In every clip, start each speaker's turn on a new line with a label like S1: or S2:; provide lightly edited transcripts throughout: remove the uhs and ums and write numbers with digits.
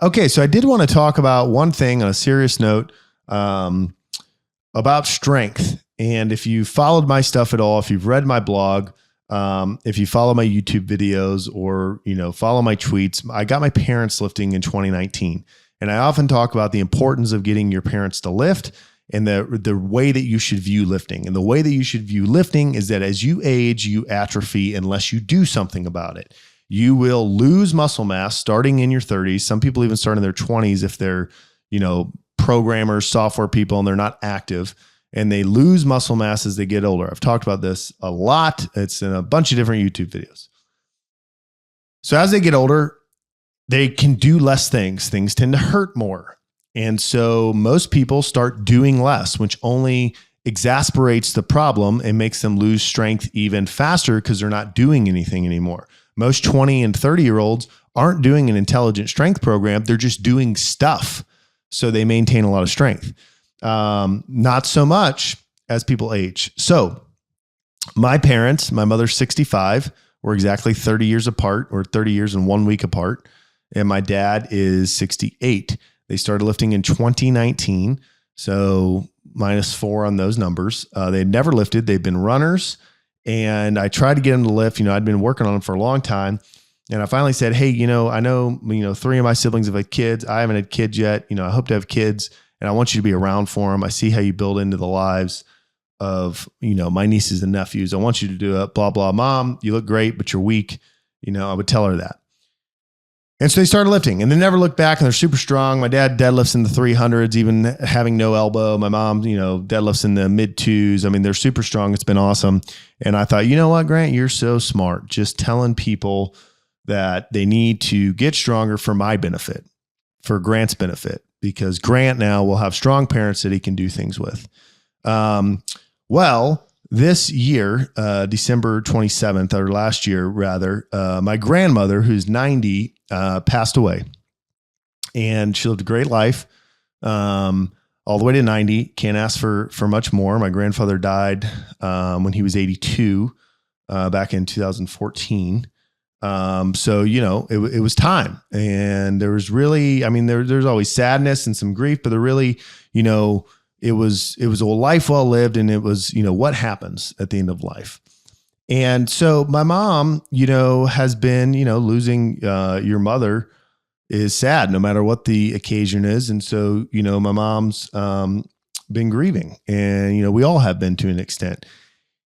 S1: Okay, so I did want to talk about one thing on a serious note about strength. And if you followed my stuff at all, if you've read my blog, if you follow my YouTube videos or, follow my tweets, I got my parents lifting in 2019. And I often talk about the importance of getting your parents to lift and the way that you should view lifting. And the way that you should view lifting is that as you age, you atrophy unless you do something about it. You will lose muscle mass starting in your 30s. Some people even start in their 20s if they're, programmers, software people, and they're not active. And they lose muscle mass as they get older. I've talked about this a lot. It's in a bunch of different YouTube videos. So as they get older, they can do less things. Things tend to hurt more. And so most people start doing less, which only exasperates the problem and makes them lose strength even faster because they're not doing anything anymore. Most 20 and 30-year-olds aren't doing an intelligent strength program. They're just doing stuff. So they maintain a lot of strength. Not so much as people age. So my parents, my mother's 65, we're exactly 30 years apart, or 30 years and 1 week apart. And my dad is 68. They started lifting in 2019. So -4 on those numbers. They'd never lifted. They've been runners. And I tried to get them to lift. I'd been working on them for a long time. And I finally said, hey, I know, 3 of my siblings have had kids. I haven't had kids yet. I hope to have kids. And I want you to be around for them. I see how you build into the lives of, my nieces and nephews. I want you to do it. Blah, blah. Mom, you look great, but you're weak. I would tell her that. And so they started lifting and they never looked back, and they're super strong. My dad deadlifts in the 300s, even having no elbow. My mom, deadlifts in the mid 2s. I mean, they're super strong. It's been awesome. And I thought, you know what, Grant, you're so smart. Just telling people that they need to get stronger for my benefit, for Grant's benefit, because Grant now will have strong parents that he can do things with. Well, this year, December 27th, or last year rather, my grandmother, who's 90, passed away, and she lived a great life, all the way to 90. Can't ask for much more. My grandfather died, when he was 82, back in 2014. So, it was time, and there was really, there's always sadness and some grief, but there really, it was a life well lived, and it was, what happens at the end of life. And so my mom, has been, losing, your mother is sad no matter what the occasion is. And so, my mom's, been grieving, and, we all have been to an extent.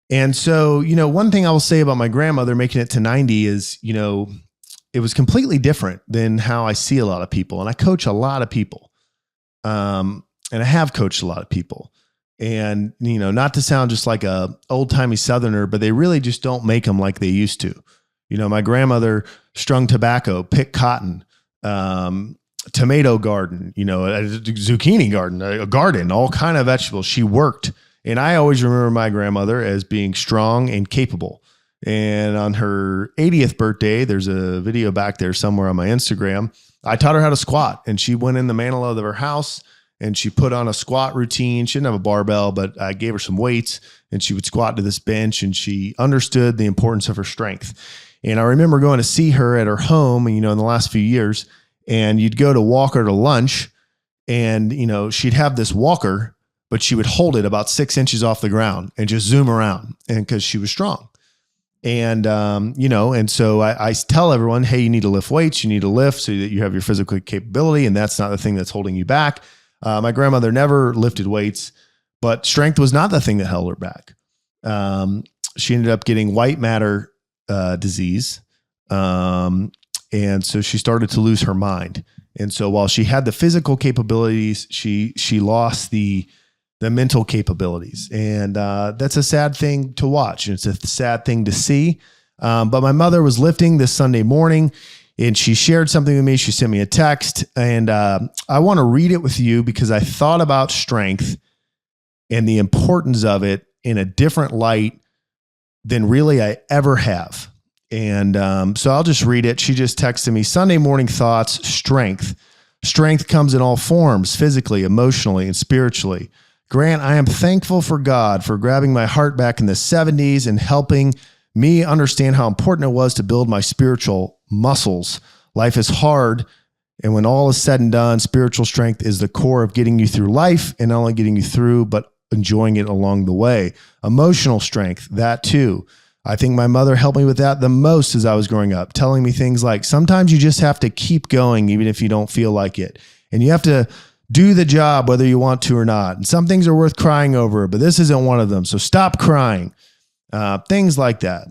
S1: And so, one thing I will say about my grandmother making it to 90 is, it was completely different than how I see a lot of people. And I coach a lot of people. And I have coached a lot of people. And, not to sound just like a old timey Southerner, but they really just don't make them like they used to. My grandmother strung tobacco, picked cotton, tomato garden, a zucchini garden, a garden, all kind of vegetables. She worked. And I always remember my grandmother as being strong and capable. And on her 80th birthday, there's a video back there somewhere on my Instagram. I taught her how to squat, and she went in the mantle of her house and she put on a squat routine. She didn't have a barbell, but I gave her some weights, and she would squat to this bench, and she understood the importance of her strength. And I remember going to see her at her home, in the last few years, and you'd go to walk her to lunch, and, she'd have this walker, but she would hold it about 6 inches off the ground and just zoom around, and because she was strong. And, and so I tell everyone, hey, you need to lift weights, you need to lift so that you have your physical capability. And that's not the thing that's holding you back. My grandmother never lifted weights, but strength was not the thing that held her back. She ended up getting white matter, disease. And so she started to lose her mind. And so while she had the physical capabilities, she lost the mental capabilities. And that's a sad thing to watch. It's a sad thing to see. But my mother was lifting this Sunday morning, and she shared something with me. She sent me a text, and I want to read it with you because I thought about strength and the importance of it in a different light than really I ever have. And so I'll just read it. She just texted me, Sunday morning thoughts, strength. Strength comes in all forms, physically, emotionally, and spiritually. Grant, I am thankful for God for grabbing my heart back in the 70s and helping me understand how important it was to build my spiritual muscles. Life is hard And when all is said and done, spiritual strength is the core of getting you through life, and not only getting you through, but enjoying it along the way. Emotional strength, that too. I think my mother helped me with that the most as I was growing up, telling me things like, sometimes you just have to keep going even if you don't feel like it. And you have to do the job whether you want to or not. And some things are worth crying over, but this isn't one of them. So stop crying. Things like that.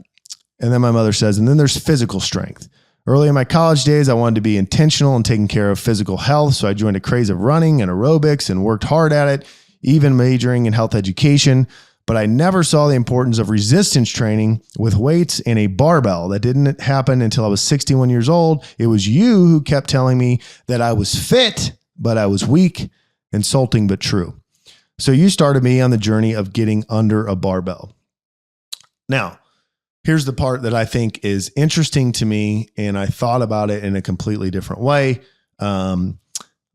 S1: And then my mother says, and then there's physical strength. Early in my college days, I wanted to be intentional and taking care of physical health. So I joined a craze of running and aerobics and worked hard at it, even majoring in health education. But I never saw the importance of resistance training with weights and a barbell. That didn't happen until I was 61 years old. It was you who kept telling me that I was fit, but I was weak. Insulting, but true. So you started me on the journey of getting under a barbell. Now, here's the part that I think is interesting to me, and I thought about it in a completely different way.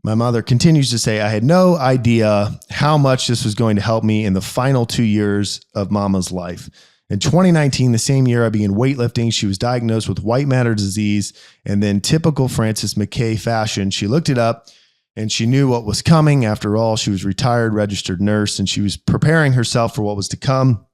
S1: My mother continues to say, I had no idea how much this was going to help me in the final 2 years of Mama's life. In 2019, the same year I began weightlifting, she was diagnosed with white matter disease, and then typical Frances McKay fashion, she looked it up and she knew what was coming. After all, she was a retired registered nurse, and she was preparing herself for what was to come.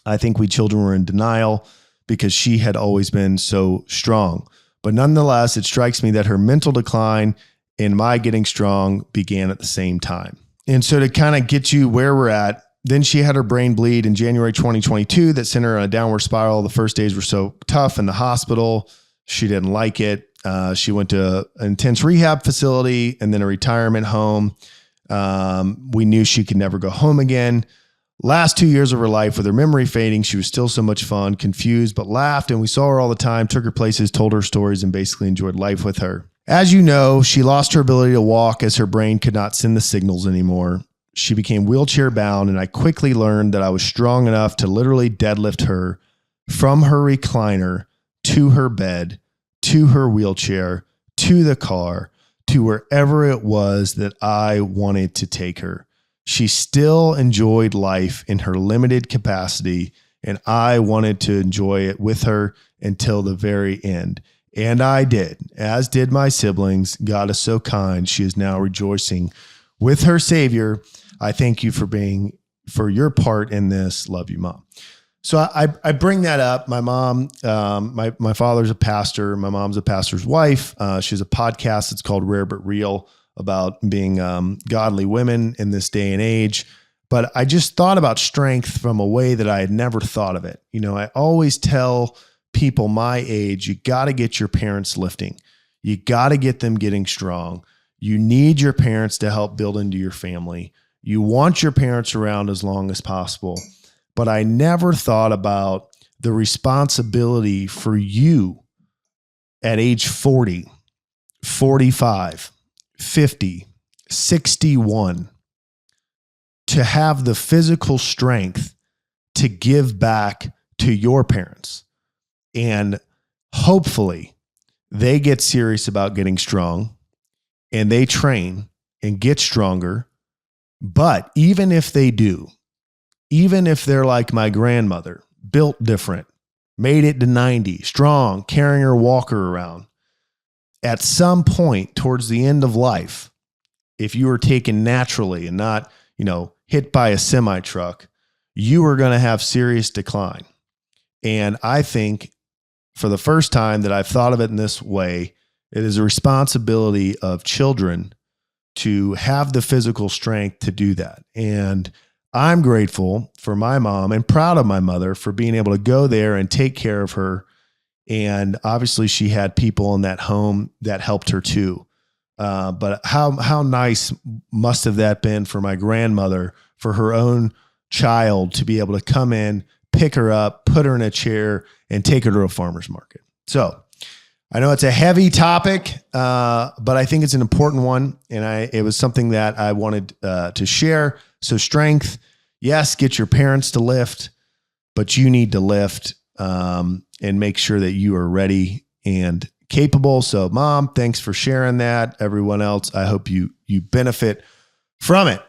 S1: I think we children were in denial because she had always been so strong. But nonetheless, it strikes me that her mental decline and my getting strong began at the same time. And so to kind of get you where we're at, then she had her brain bleed in January 2022 that sent her on a downward spiral. The first days were so tough in the hospital. She didn't like it. She went to an intense rehab facility and then a retirement home. We knew she could never go home again. Last 2 years of her life, with her memory fading, she was still so much fun, confused, but laughed. And we saw her all the time, took her places, told her stories, and basically enjoyed life with her. As you know, she lost her ability to walk as her brain could not send the signals anymore. She became wheelchair bound, and I quickly learned that I was strong enough to literally deadlift her from her recliner to her bed, to her wheelchair, to the car, to wherever it was that I wanted to take her. She still enjoyed life in her limited capacity, and I wanted to enjoy it with her until the very end. And I did, as did my siblings. God is so kind. She is now rejoicing with her Savior. I thank you for your part in this. Love you, Mom. So I bring that up. My mom, my father's a pastor. My mom's a pastor's wife. She has a podcast. It's called Rare But Real, about being godly women in this day and age. But I just thought about strength from a way that I had never thought of it. You know, I always tell people my age, you got to get your parents lifting. You got to get them getting strong. You need your parents to help build into your family. You want your parents around as long as possible. But I never thought about the responsibility for you at age 40, 45, 50, 61, to have the physical strength to give back to your parents. And hopefully they get serious about getting strong and they train and get stronger. But even if they do, even if they're like my grandmother, built different, made it to 90, strong, carrying her walker around, at some point towards the end of life, if you were taken naturally and not, hit by a semi truck, you are going to have serious decline. And I think for the first time that I've thought of it in this way, it is a responsibility of children to have the physical strength to do that. And I'm grateful for my mom and proud of my mother for being able to go there and take care of her. And obviously she had people in that home that helped her too. But how nice must have that been for my grandmother, for her own child to be able to come in, pick her up, put her in a chair, and take her to a farmer's market. So I know it's a heavy topic, but I think it's an important one. And it was something that I wanted to share. So strength, yes, get your parents to lift, but you need to lift and make sure that you are ready and capable. So Mom, thanks for sharing that. Everyone else, I hope you benefit from it.